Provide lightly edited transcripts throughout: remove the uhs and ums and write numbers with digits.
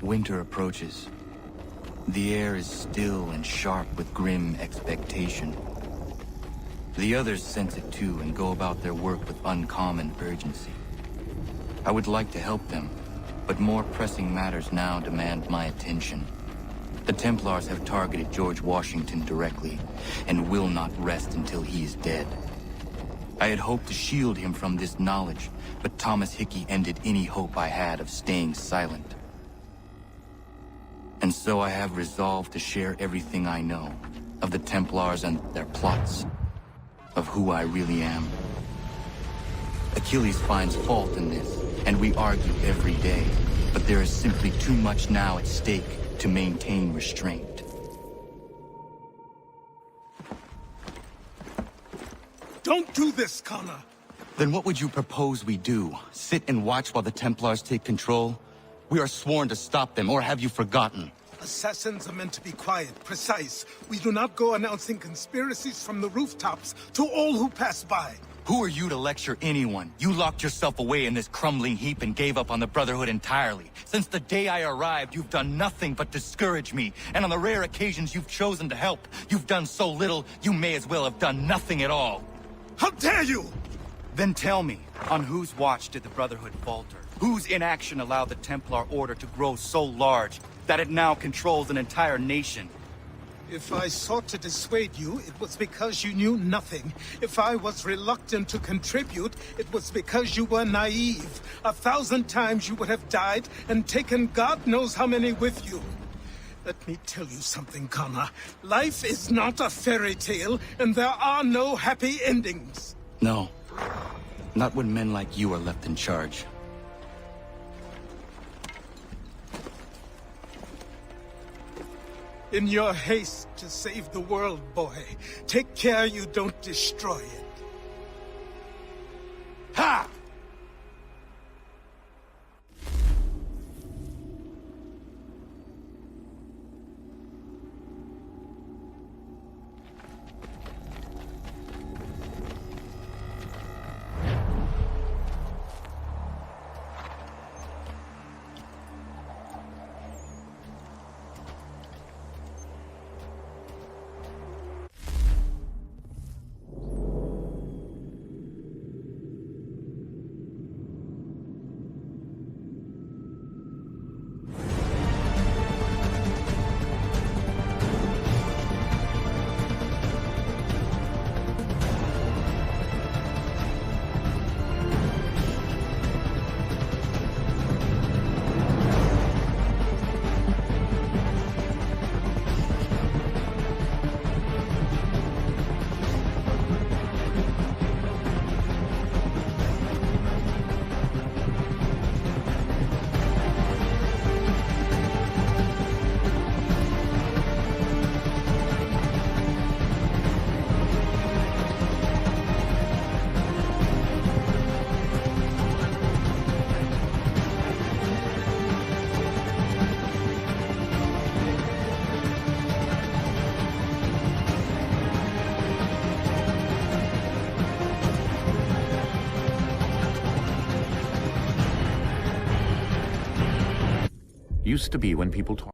Winter approaches. The air is still and sharp with grim expectation. The others sense it too and go about their work with uncommon urgency. I would like to help them, but more pressing matters now demand my attention. The Templars have targeted George Washington directly, and will not rest until he is dead. I had hoped to shield him from this knowledge, but Thomas Hickey ended any hope I had of staying silent. And so I have resolved to share everything I know, of the Templars and their plots, of who I really am. Achilles finds fault in this, and we argue every day, but there is simply too much now at stake to maintain restraint. Don't do this, Connor! Then what would you propose we do? Sit and watch while the Templars take control? We are sworn to stop them, or have you forgotten? Assassins are meant to be quiet, precise. We do not go announcing conspiracies from the rooftops to all who pass by. Who are you to lecture anyone? You locked yourself away in this crumbling heap and gave up on the Brotherhood entirely. Since the day I arrived, you've done nothing but discourage me. And on the rare occasions you've chosen to help, you've done so little, you may as well have done nothing at all. How dare you! Then tell me, on whose watch did the Brotherhood falter? Whose inaction allowed the Templar Order to grow so large that it now controls an entire nation? If I sought to dissuade you, it was because you knew nothing. If I was reluctant to contribute, it was because you were naive. 1,000 times you would have died and taken God knows how many with you. Let me tell you something, Connor. Life is not a fairy tale, and there are no happy endings. No. Not when men like you are left in charge. In your haste to save the world, boy, take care you don't destroy it. Ha! Used to be when people talk.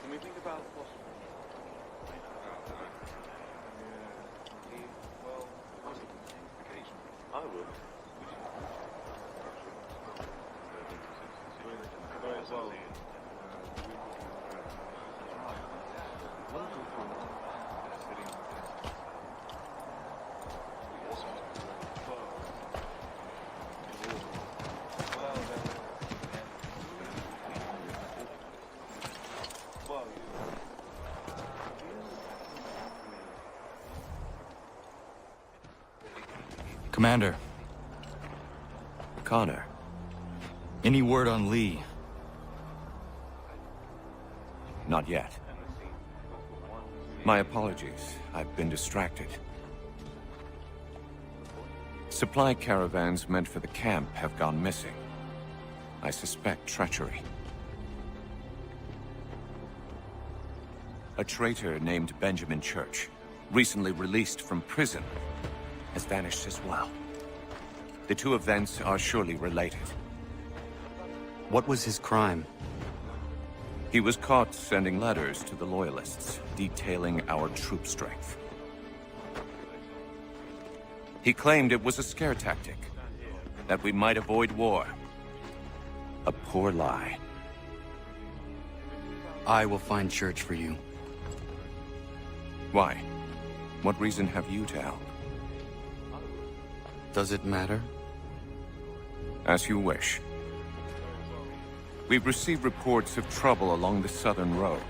Can we think about possible? Well, I would. Well, Commander, Connor, any word on Lee? not yet. My apologies. I've been distracted. Supply caravans meant for the camp have gone missing. I suspect treachery. A traitor named Benjamin Church, recently released from prison, has vanished as well. The two events are surely related. What was his crime? He was caught sending letters to the Loyalists, detailing our troop strength. He claimed it was a scare tactic, that we might avoid war. A poor lie. I will find Church for you. Why? What reason have you to help? Does it matter? As you wish. We've received reports of trouble along the southern road.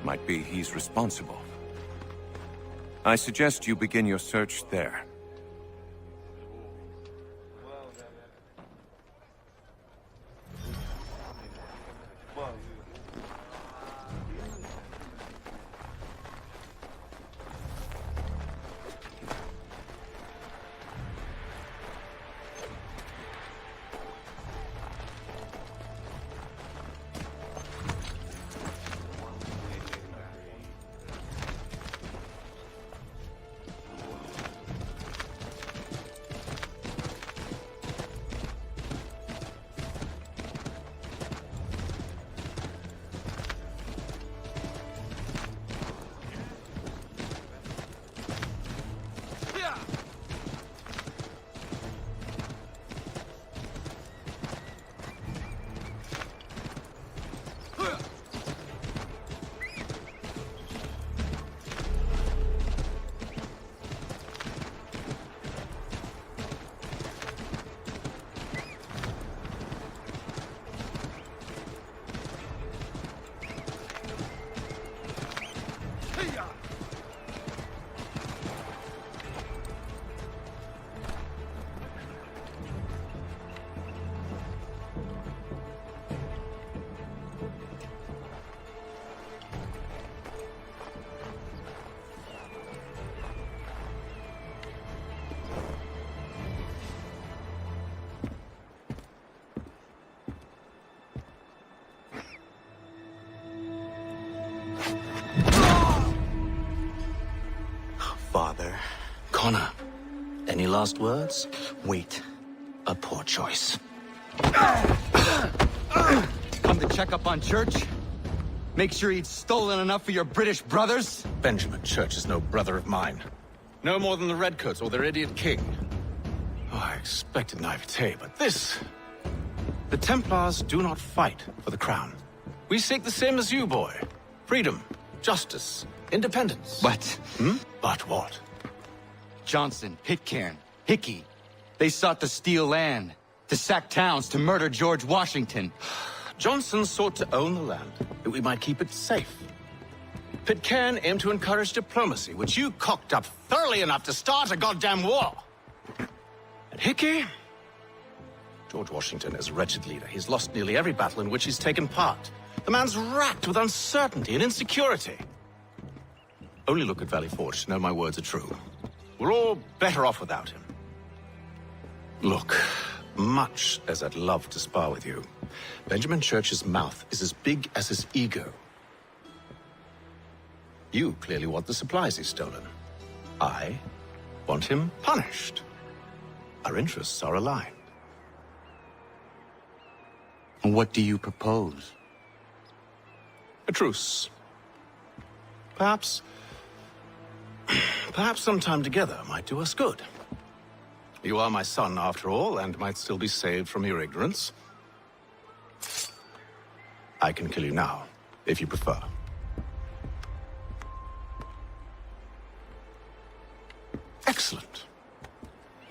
Might be he's responsible. I suggest you begin your search there. Father. Connor, any last words? Wait. A poor choice. Come to check up on Church? Make sure he'd stolen enough for your British brothers? Benjamin Church is no brother of mine. No more than the Redcoats or their idiot king. Oh, I expected naivete, but this... The Templars do not fight for the crown. We seek the same as you, boy. Freedom, justice, independence. But But what? Johnson, Pitcairn, Hickey, they sought to steal land, to sack towns, to murder George Washington. Johnson sought to own the land, that we might keep it safe. Pitcairn aimed to encourage diplomacy, which you cocked up thoroughly enough to start a goddamn war. And Hickey? George Washington is a wretched leader. He's lost nearly every battle in which he's taken part. The man's racked with uncertainty and insecurity. Only look at Valley Forge to know my words are true. We're all better off without him. Look, much as I'd love to spar with you, Benjamin Church's mouth is as big as his ego. You clearly want the supplies he's stolen. I want him punished. Our interests are aligned. What do you propose? A truce. Perhaps some time together might do us good. You are my son, after all, and might still be saved from your ignorance. I can kill you now, if you prefer. Excellent.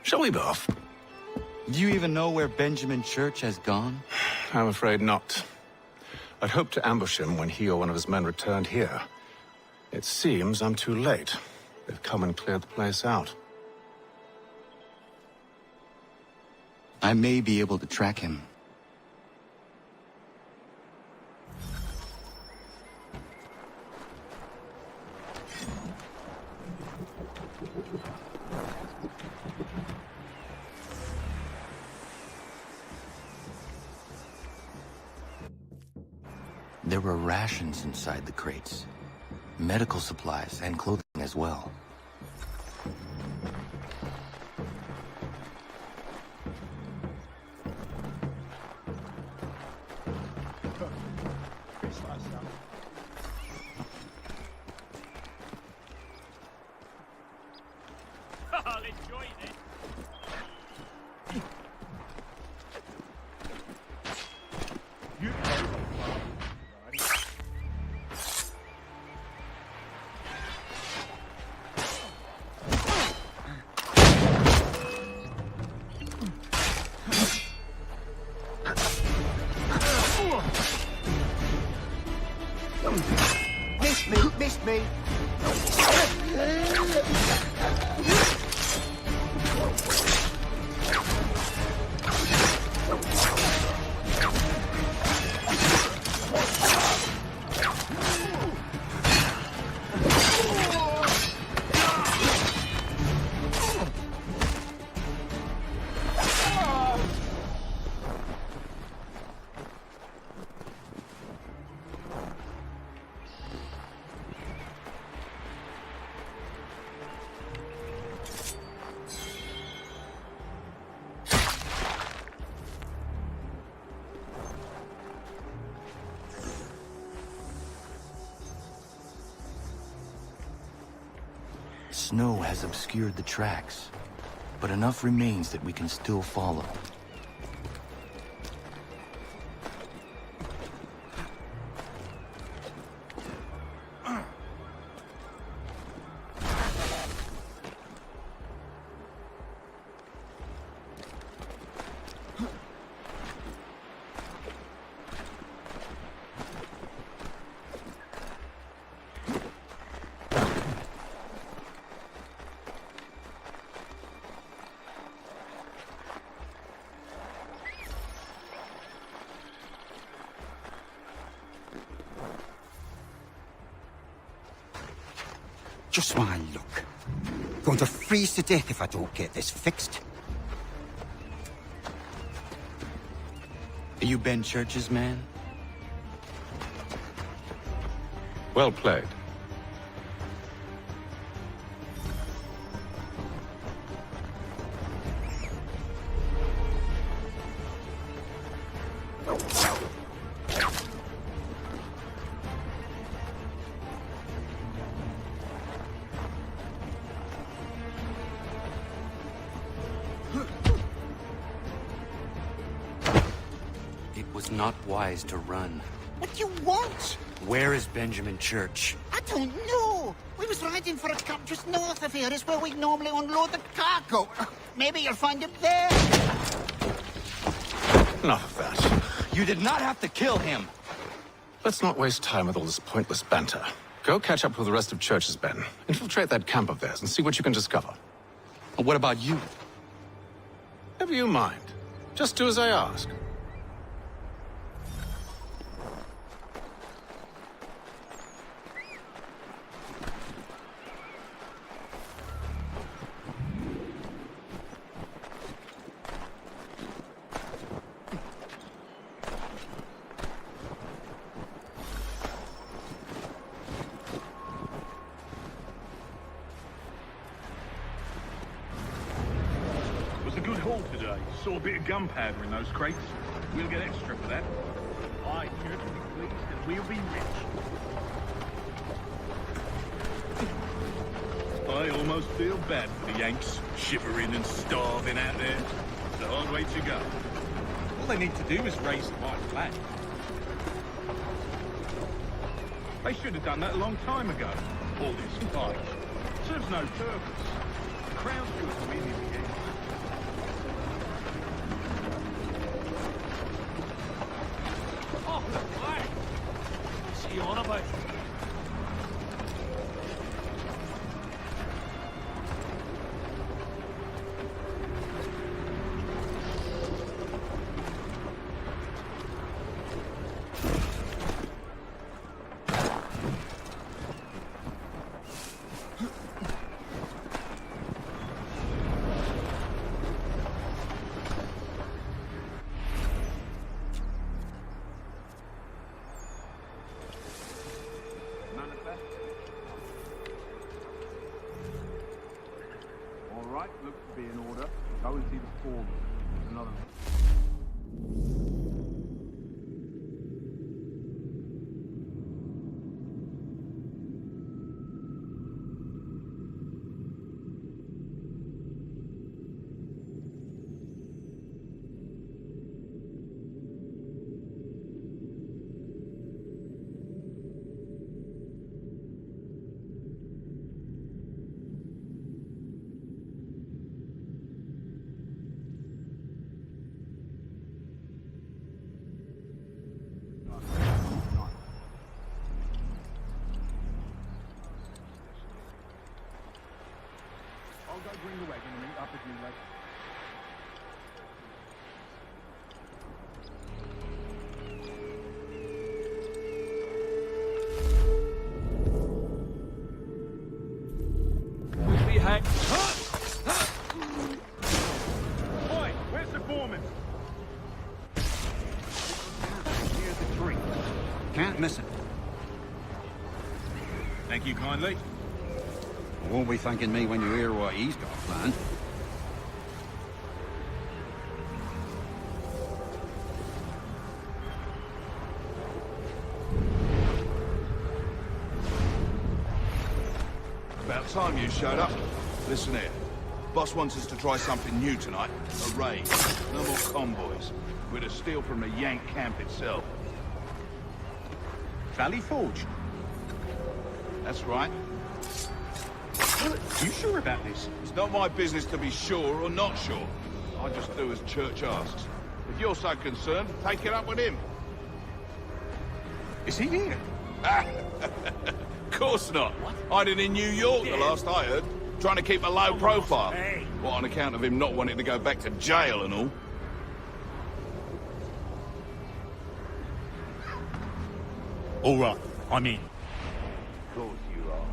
Shall we be off? Do you even know where Benjamin Church has gone? I'm afraid not. I'd hoped to ambush him when he or one of his men returned here. It seems I'm too late. They've come and cleared the place out. I may be able to track him. There were rations inside the crates. Medical supplies and clothing as well. I'll enjoy this. Missed me. Snow has obscured the tracks, but enough remains that we can still follow. Just my luck. Going to freeze to death if I don't get this fixed. Are you Ben Church's man? Well played. It was not wise to run. What do you want? Where is Benjamin Church? I don't know. We was riding for a camp just north of here. Is where we normally unload the cargo. Maybe you'll find him there. Enough of that. You did not have to kill him! Let's not waste time with all this pointless banter. Go catch up with the rest of Church's men. Infiltrate that camp of theirs and see what you can discover. What about you? Never you mind. Just do as I ask. good haul today. Saw a bit of gunpowder in those crates. We'll get extra for that. Aye, church will be pleased and we'll be rich. I almost feel bad for the Yanks, shivering and starving out there. It's a hard way to go. All they need to do is raise the white flag. They should have done that a long time ago. All this fight serves no purpose. The Crown should win in the end. Oh, the flag! What's he on about? All right, looks to be in order. Go and see the foreman. There's another. I'll go bring the wagon and meet up with you later. We had... Oi, where's the foreman? Here's the tree. Can't miss it. Thank you kindly. You won't be thanking me when you hear what he's got planned. About time you showed up. Listen here. Boss wants us to try something new tonight. A raid. No more convoys. We're to steal from the Yank camp itself. Valley Forge. That's right. You sure about this? It's not my business to be sure or not sure. I just do as Church asks. If you're so concerned, take it up with him. Is he here? Of course not. Hiding in New York, the last I heard. Trying to keep a low profile. Hey. What, on account of him not wanting to go back to jail and all? All right, I'm in. Of course you are.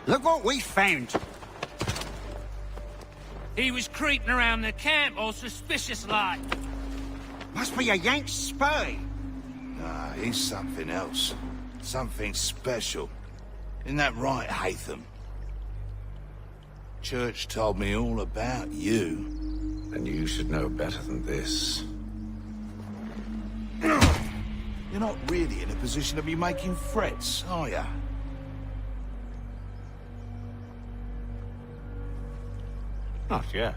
Look what we found. He was creeping around the camp all suspicious like. Must be a Yank spy. Nah, he's something else. Something special. Isn't that right, Hatham? Church told me all about you. And you should know better than this. You're not really in a position to be making threats, are you? Not yet.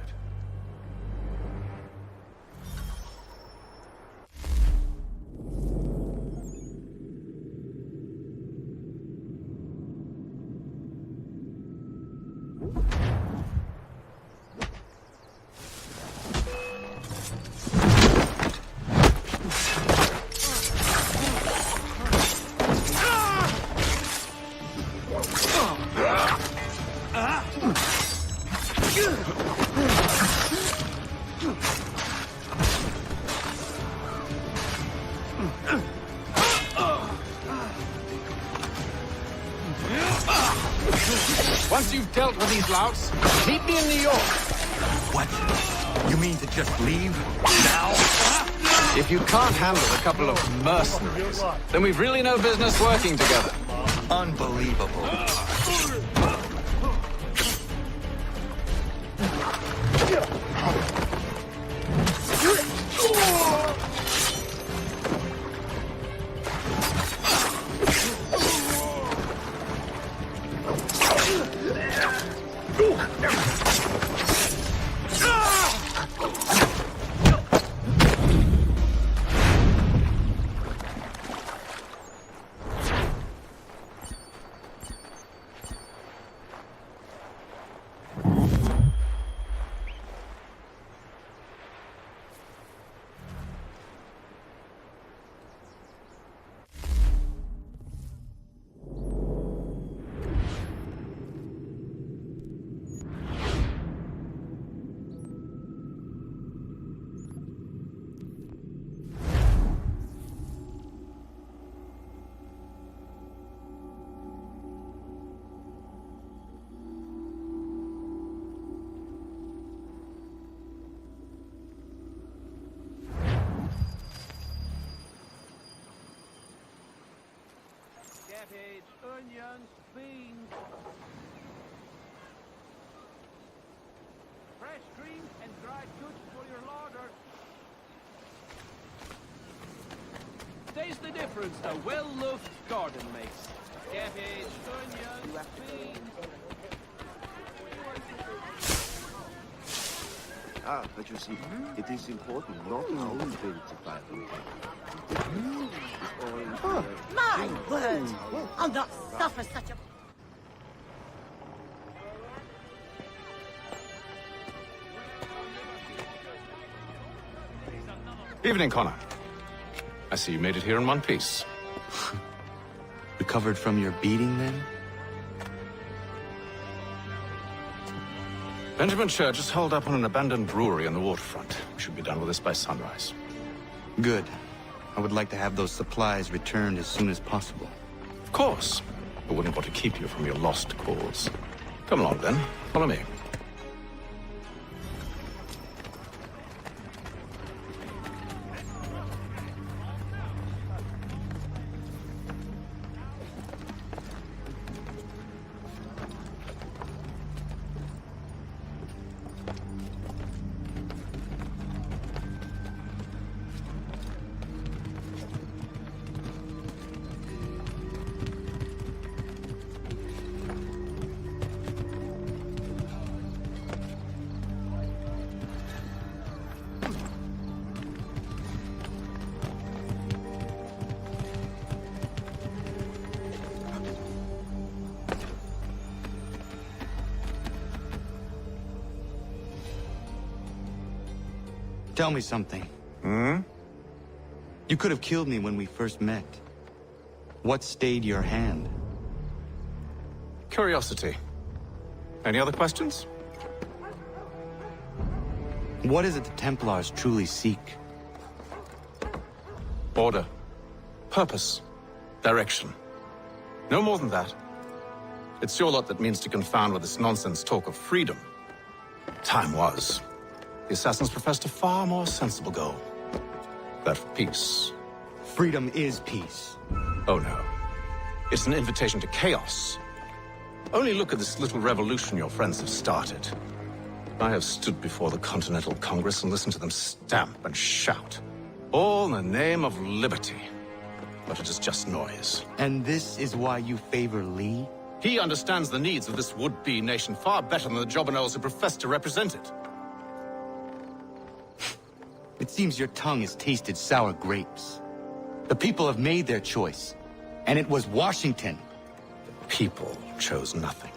these louts. Meet me in New York. What? You mean to just leave? Now? If you can't handle a couple of mercenaries, then we've really no business working together. Unbelievable. Cabbage, onions, beans. Fresh cream and dried goods for your larder. Taste the difference a well-loved garden makes. Cabbage, onions, beans. But you see, it is important not only to buy them. Oh, my word! I'll not suffer such a... Evening, Connor. I see you made it here in one piece. Recovered from your beating, then? Benjamin Church is holed up on an abandoned brewery on the waterfront. We should be done with this by sunrise. Good. I would like to have those supplies returned as soon as possible. Of course. I wouldn't want to keep you from your lost cause. Come along, then. Follow me. Tell me something. Hmm? You could have killed me when we first met. What stayed your hand? Curiosity. Any other questions? What is it the Templars truly seek? Order. Purpose. Direction. No more than that. It's your lot that means to confound with this nonsense talk of freedom. Time was. The assassins professed a far more sensible goal. That for peace. Freedom is peace. Oh no. It's an invitation to chaos. Only look at this little revolution your friends have started. I have stood before the Continental Congress and listened to them stamp and shout. All in the name of liberty. But it is just noise. And this is why you favor Lee? He understands the needs of this would-be nation far better than the jobberknolls who profess to represent it. It seems your tongue has tasted sour grapes. The people have made their choice, and it was Washington. The people chose nothing.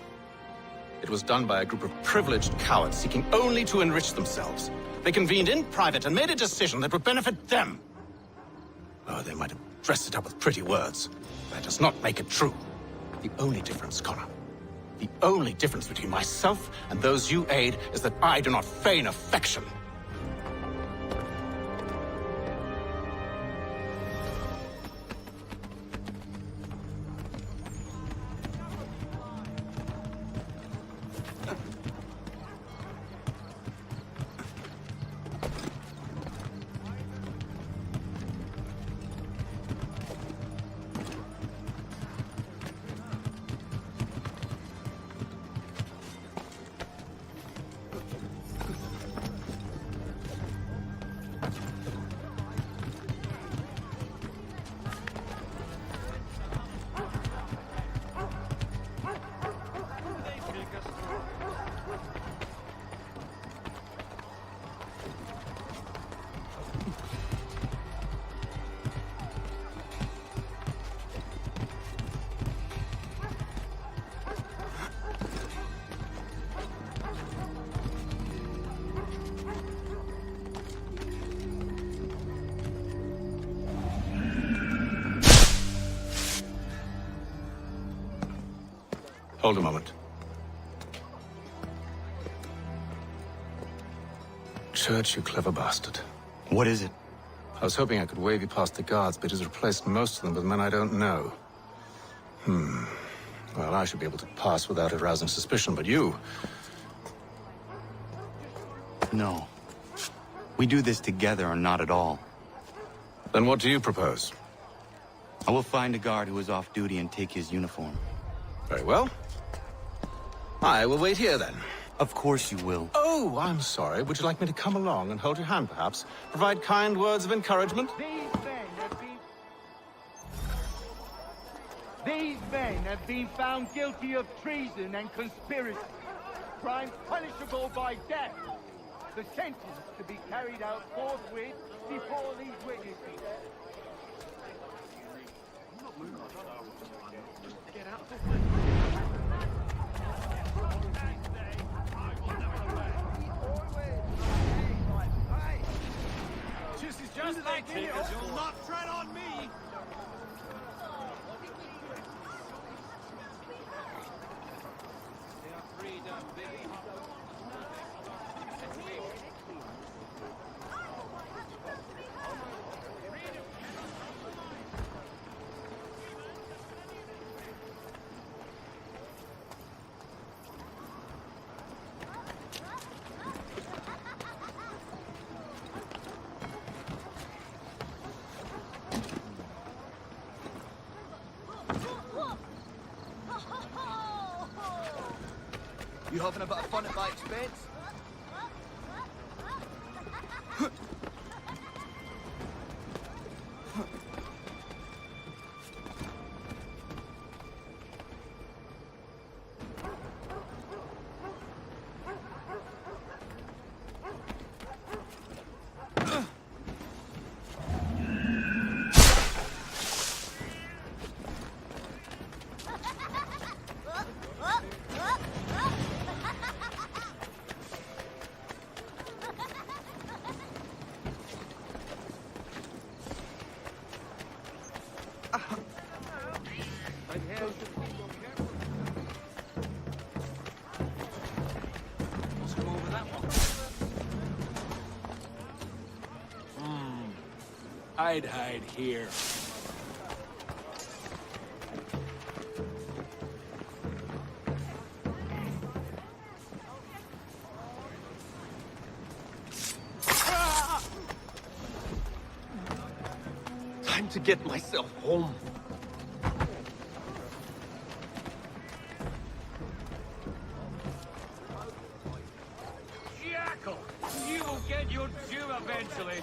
It was done by a group of privileged cowards seeking only to enrich themselves. They convened in private and made a decision that would benefit them. Oh, they might have dressed it up with pretty words. That does not make it true. The only difference, Connor, the only difference between myself and those you aid is that I do not feign affection. Hold a moment. Church, you clever bastard. What is it? I was hoping I could wave you past the guards, but he's replaced most of them with men I don't know. Well, I should be able to pass without arousing suspicion, but you... No. We do this together or not at all. Then what do you propose? I will find a guard who is off duty and take his uniform. Very well. I will wait here, then. Of course you will. Oh, I'm sorry. Would you like me to come along and hold your hand, perhaps? Provide kind words of encouragement? These men have been found guilty of treason and conspiracy. Crime punishable by death. The sentence to be carried out forthwith before these witnesses. This is just like it. You'll not tread on me. You having a bit of fun at my expense? I'd hide here. Time to get myself home. Jackal! You will get your due eventually.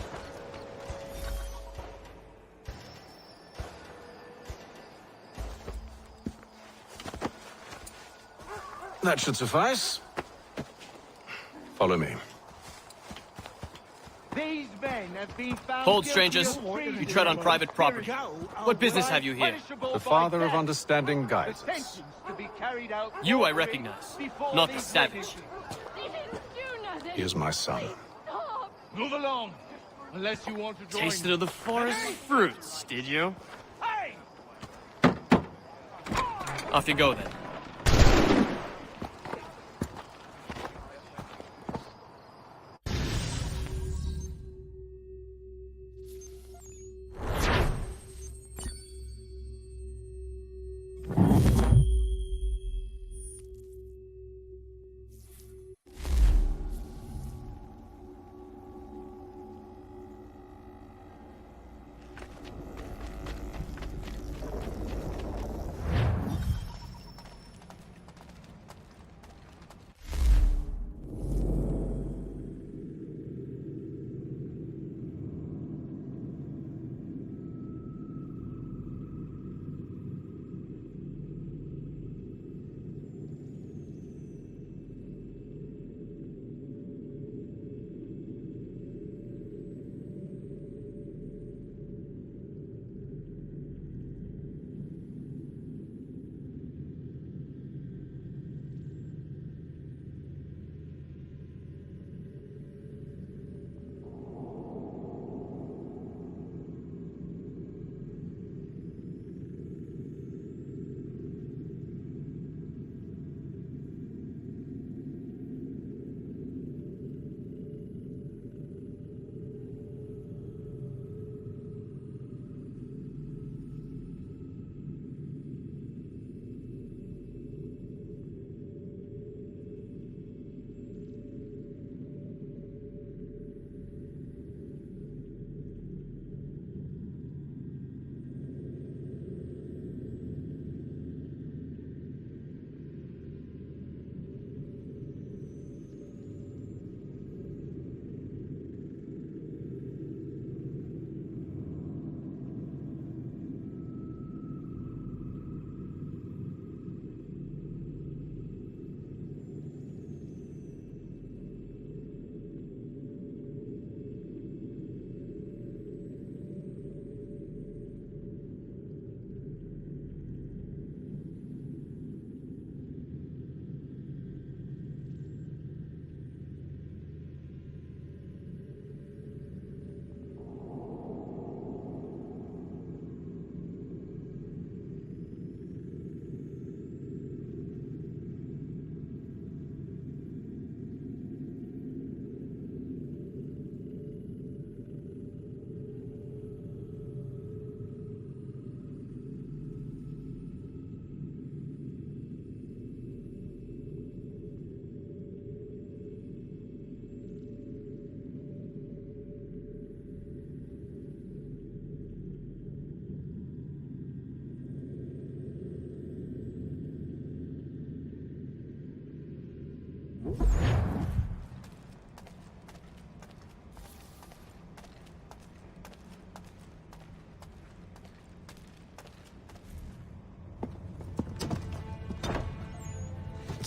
That should suffice. Follow me. These men have been found Hold, guilty strangers. of treason. You tread on private property. What business have you here? The father of understanding guides The us. sentence to be carried out You I forthwith recognize, before not the these savage. witnesses. He is my son. Move along, unless you want to join. Tasted of the forest fruits, did you? Hey! Off you go then.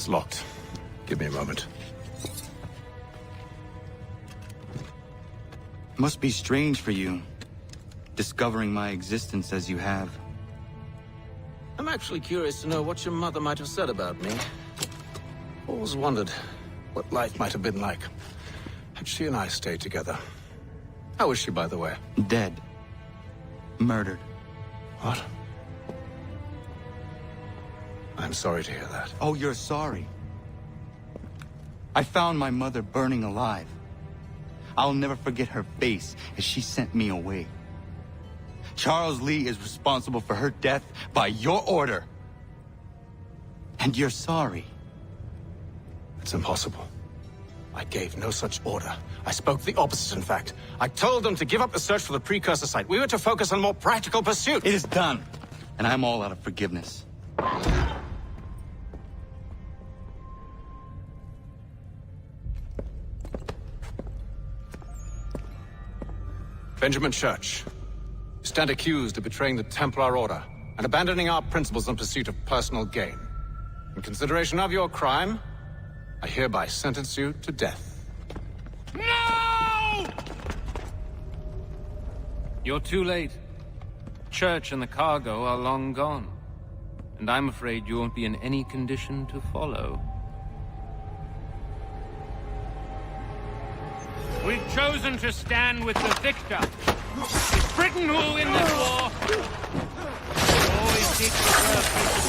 locked. Give me a moment. Must be strange for you, discovering my existence as you have. I'm actually curious to know what your mother might have said about me. Always wondered what life might have been like had she and I stayed together. How is she, by the way? Dead. Murdered. What? I'm sorry to hear that. Oh, you're sorry. I found my mother burning alive. I'll never forget her face as she sent me away. Charles Lee is responsible for her death by your order. And you're sorry. It's impossible. I gave no such order. I spoke the opposite, in fact. I told them to give up the search for the precursor site. We were to focus on more practical pursuit. It is done, and I'm all out of forgiveness. Benjamin Church, you stand accused of betraying the Templar Order and abandoning our principles in pursuit of personal gain. In consideration of your crime, I hereby sentence you to death. No! You're too late. Church and the cargo are long gone. And I'm afraid you won't be in any condition to follow. We've chosen to stand with the victor. It's Britain who will win this war. We always seek to serve people.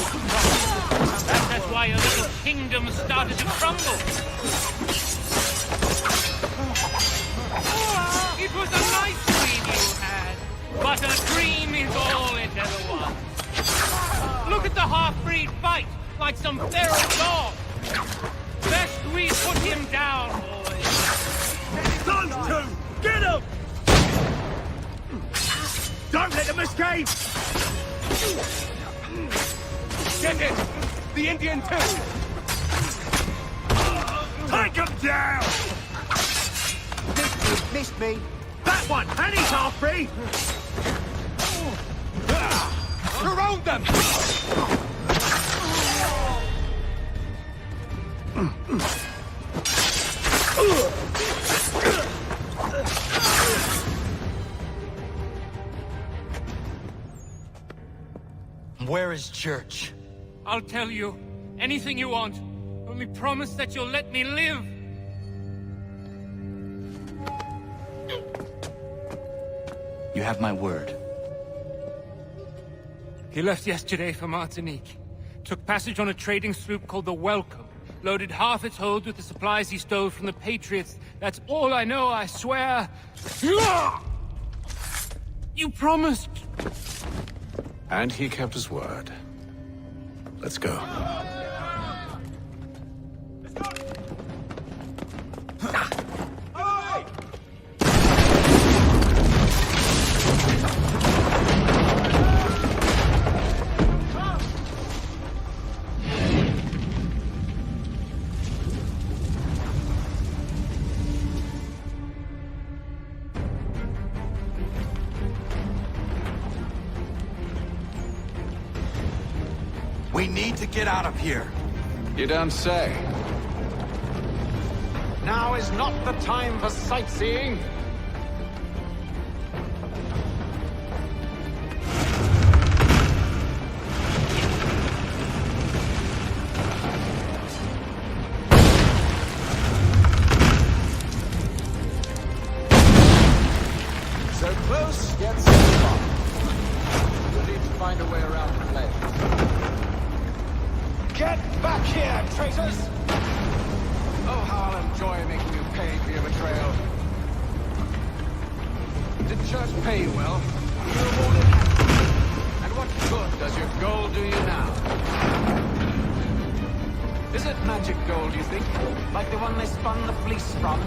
That's why your little kingdom started to crumble. It was a nice dream you had, but a dream is all it ever was. Look at the half-breed fight, like some feral dog. Best we put him down, boys. Those two! Get them! Don't let them escape! Get it! The Indian too! Take him down! Missed me. That one! And he's half-free! Surround them! Where is Church? I'll tell you anything you want. Only promise that you'll let me live. You have my word. He left yesterday for Martinique. Took passage on a trading sloop called the Welcome. Loaded half its hold with the supplies he stole from the Patriots. That's all I know, I swear. You promised. And he kept his word. Let's go. We need to get out of here. You don't say. Now is not the time for sightseeing. So close, yet so far. We'll need to find a way around the ledge. Get back here, traitors! Oh, how I'll enjoy making you pay for your betrayal. Did Church pay you well? You rewarded handsomely. And what good does your gold do you now? Is it magic gold, you think? Like the one they spun the fleece from?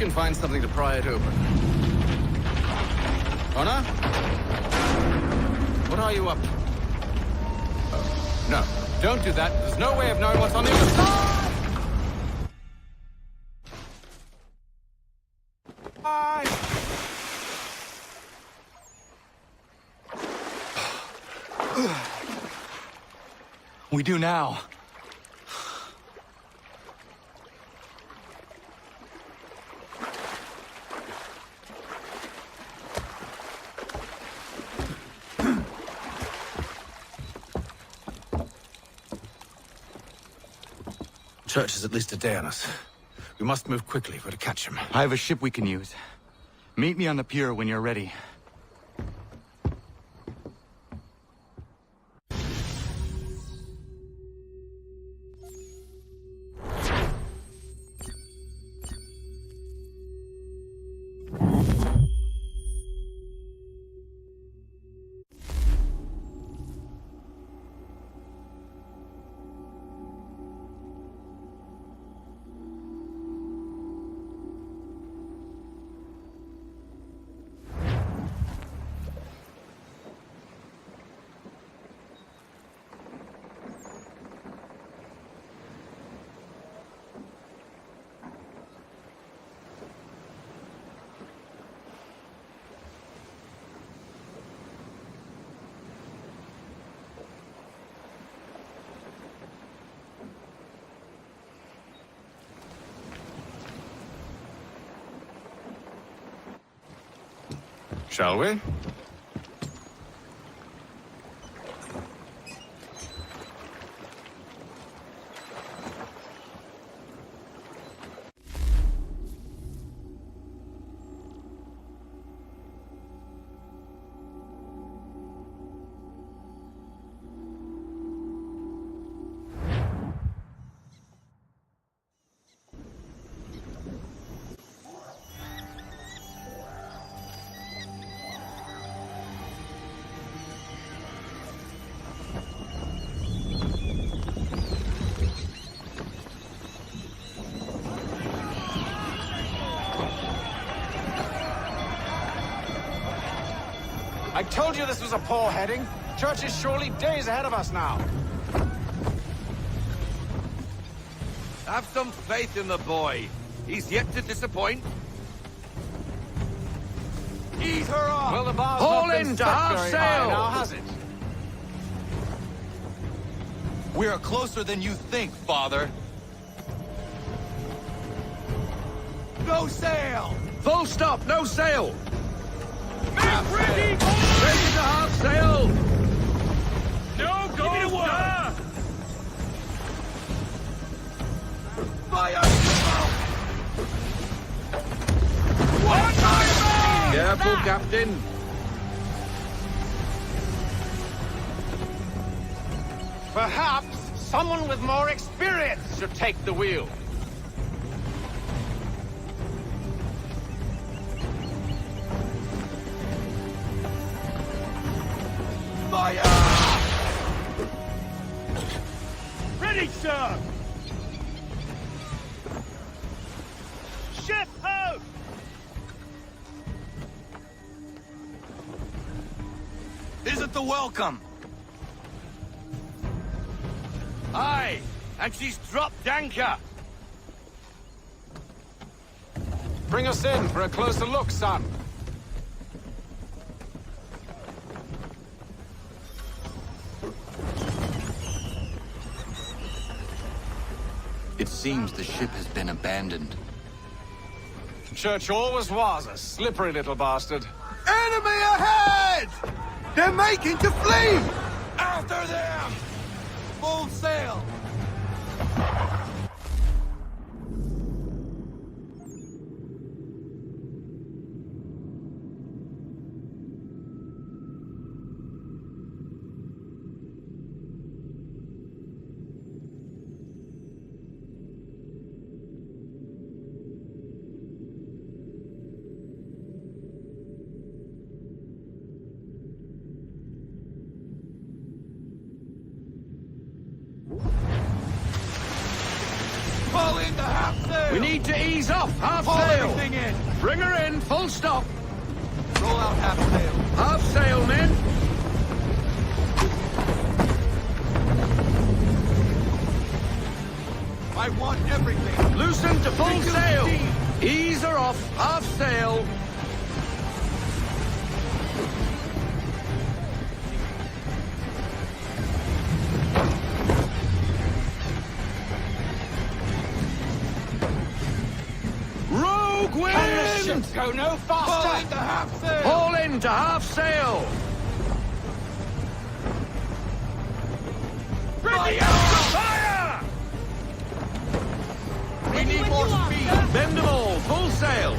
can find something to pry it open. Honor? What are you up to? Oh, no, don't do that. There's no way of knowing what's on the other side! We do now. Church is at least a day on us. We must move quickly if we're to catch him. I have a ship we can use. Meet me on the pier when you're ready. Shall we? I told you this was a poor heading. Church is surely days ahead of us now. Have some faith in the boy. He's yet to disappoint. Ease her off! Well, the bar's Haul not been in to stuck half very sail. high now, has it? We are closer than you think, Father. No sail! Full stop, no sail! Ready, Ready to half sail! No, go to work! Fire! One fire! Careful, Captain. Perhaps someone with more experience should take the wheel. Fire! Ready, sir! Ship ho! Isn't the welcome? Aye, and she's dropped anchor. Bring us in for a closer look, son. It seems the ship has been abandoned. Church always was a slippery little bastard. Enemy ahead! They're making to flee! After them! Full sail! sail! We need to ease off. Half Haul sail. everything in! Bring her in. Full stop. Roll out half sail. Half sail, men. I want everything! Loosen to full sail. Ease her off. Half sail. Rogue wind! Go no Haul faster! into half sail! Haul in to half sail. Ready out to fire! We need more speed! Bend them all. Full sail.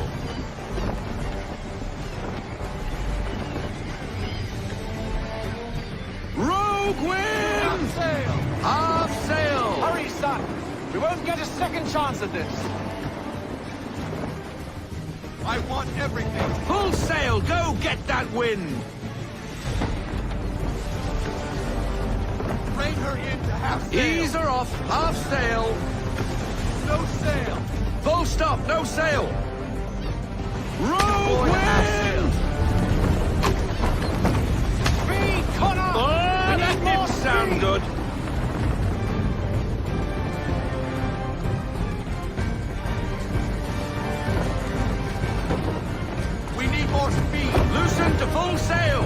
Rogue wind! Sail! Half sail. Hurry, son! We won't get a second chance at this! I want everything! Full sail. Go get that wind. Rein her into half sail! Ease her off. Half sail. No sail! Full stop. No sail. Rogue Boy, half wind! Speed, Connor! Oh, We that need more didn't sound speed. good. We need more speed! Loosen to full sail.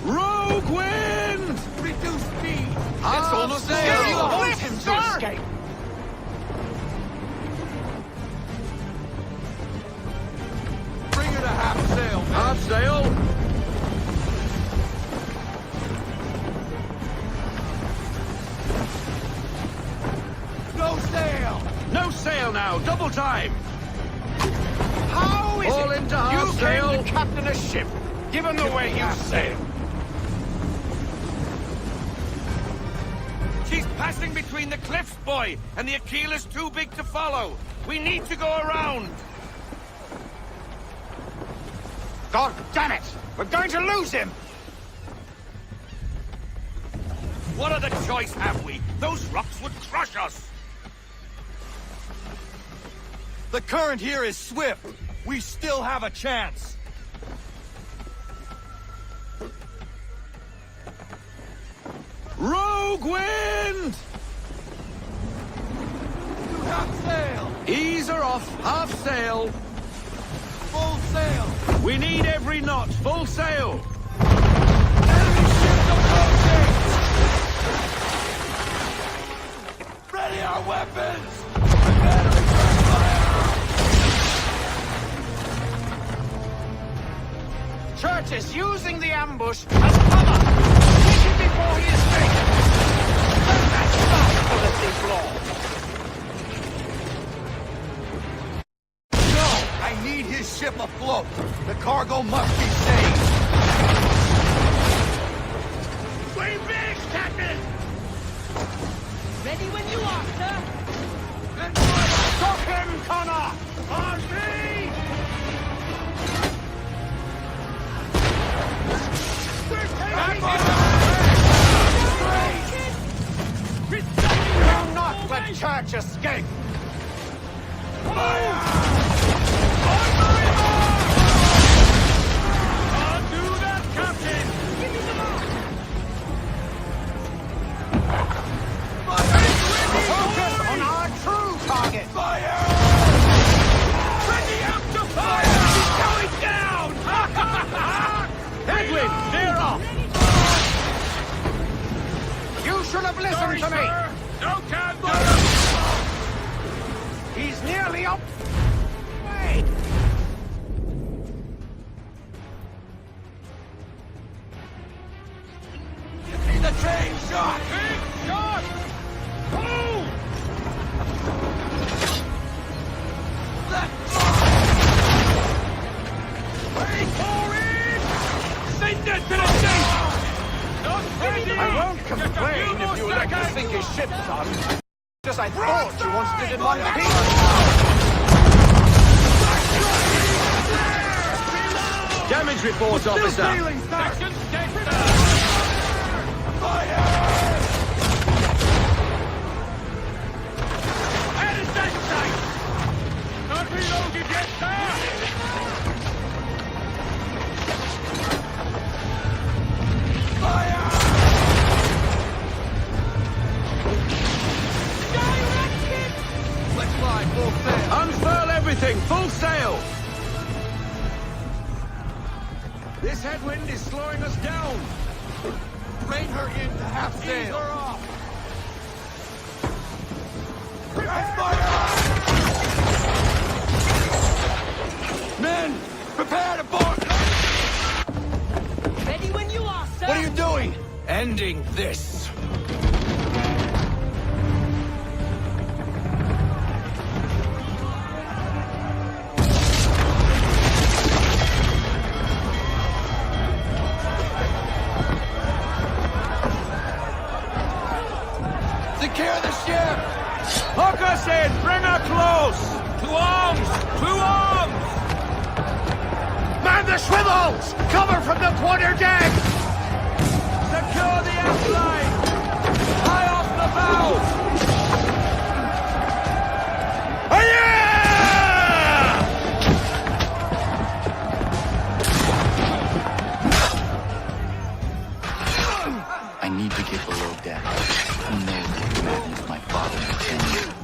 Rogue wind! Reduce speed! Half almost sail. there. You Oh, want him to escape! Bring her to half sail, man! Half sail. No sail! No sail now. Double time. How is All it into half you sail. came to captain a ship, given the way you sail? She's passing between the cliffs, boy, and the Aquila's too big to follow. We need to go around. God damn it! We're going to lose him! What other choice have we? Those rocks would crush us. The current here is swift. We still have a chance. Rogue wind! To half sail! Ease her off. Half sail. Full sail! We need every knot. Full sail. Enemy ships approaching! Ready our weapons! Church is using the ambush as cover! Take him before he escapes! That's policy flaw! No! I need his ship afloat! The cargo must be saved! Swing big, Captain! Ready when you are, sir! And fire! Stop him, Connor! On me! Do not let Church escape! Focus on our true target! Fire! Ready out to fire! He's going down! Headwind. Veer off. You should have listened to me! No can do! He's nearly up! Wait! See the train shot! Big shot! Boom! Let wait for it! Send it to the sea! I won't complain if you let me sink his ship, son. Just I thought you wanted it in one piece. Damage report, officer. Fire! quite reloaded yet, sir! Let's fly, full sail. Unfurl everything, full sail! This headwind is slowing us down. Rein her in to half sail. Ease her off. Men, prepare to board! Ready when you are, sir. What are you doing? Ending this. Secure the ship! Hook us in! Bring her close! To arms! To arms! Man the swivels! Cover from the quarterdeck! Secure the aft line! High off the bow! I need to get below deck. Who knows what madness my father intended?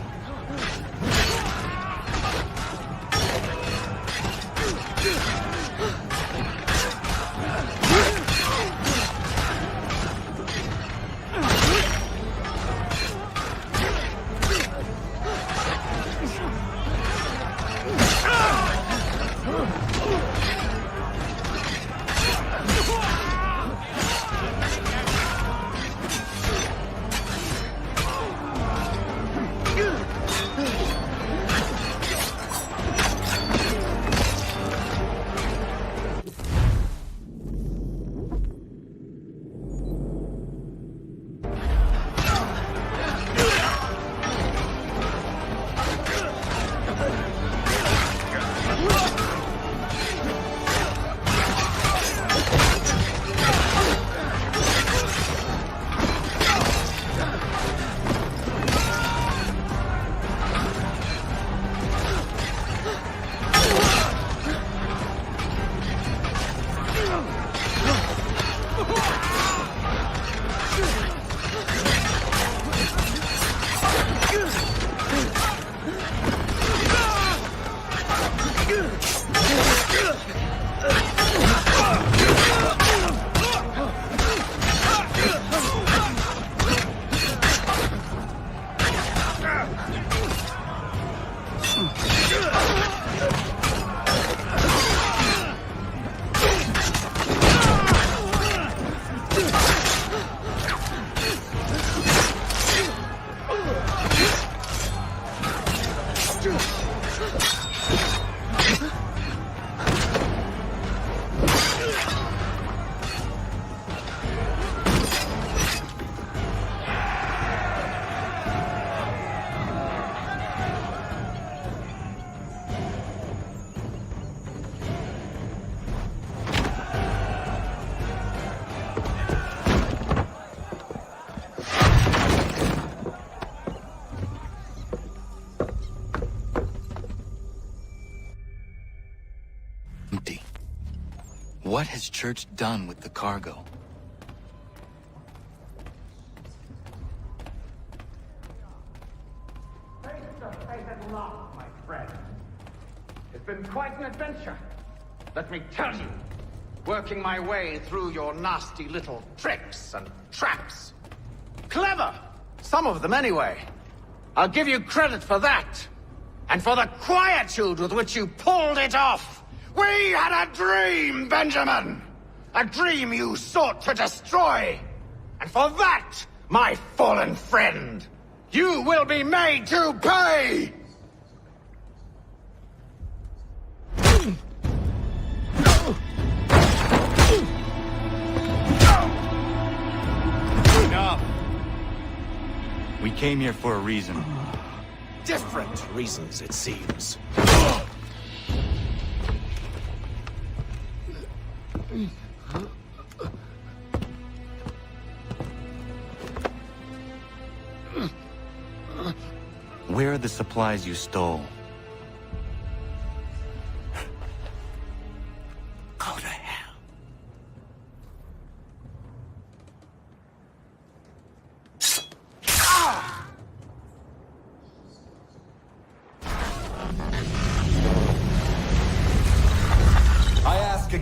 Empty. What has Church done with the cargo? Face to face at last, my friend. It's been quite an adventure. Let me tell you, working my way through your nasty little tricks and traps. Clever! Some of them, anyway. I'll give you credit for that. And for the quietude with which you pulled it off. We had a dream, Benjamin! A dream you sought to destroy. And for that, my fallen friend, you will be made to pay! Enough! We came here for a reason. Different reasons, it seems. Where are the supplies you stole?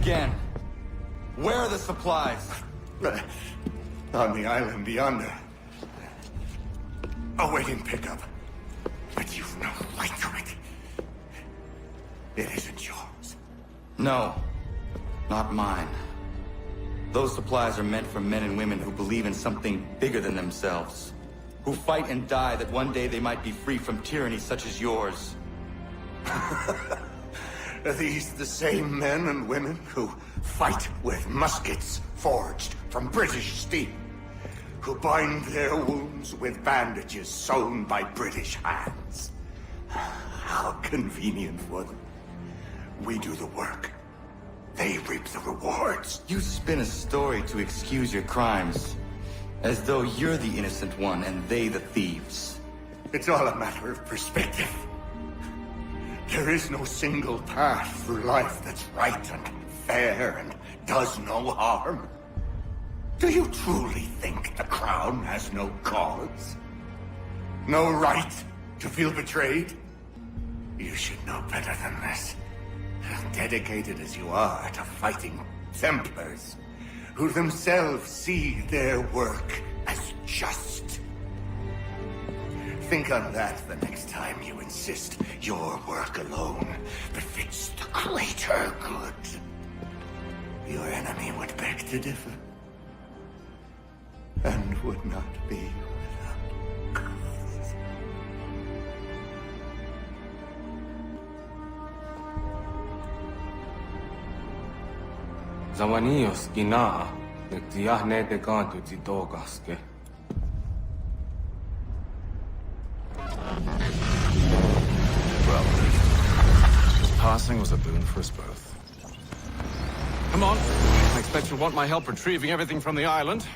again. Where are the supplies? On the island yonder. Awaiting pickup. But you've no right to it. It isn't yours. No, not mine. Those supplies are meant for men and women who believe in something bigger than themselves. Who fight and die that one day they might be free from tyranny such as yours. Are these the same men and women who fight with muskets forged from British steel? Who bind their wounds with bandages sewn by British hands? How convenient for them. We do the work. They reap the rewards. You spin a story to excuse your crimes, as though you're the innocent one and they the thieves. It's all a matter of perspective. There is no single path through life that's right and fair and does no harm. Do you truly think the Crown has no cause? No right to feel betrayed? You should know better than this. Dedicated as you are to fighting Templars, who themselves see their work as just. Think on that the next time you insist your work alone befits the greater good. Your enemy would beg to differ, and would not be without cause. Zamanios gina, nektiahne de kantu titogaske. Well, this passing was a boon for us both. Come on. I expect you'll want my help retrieving everything from the island.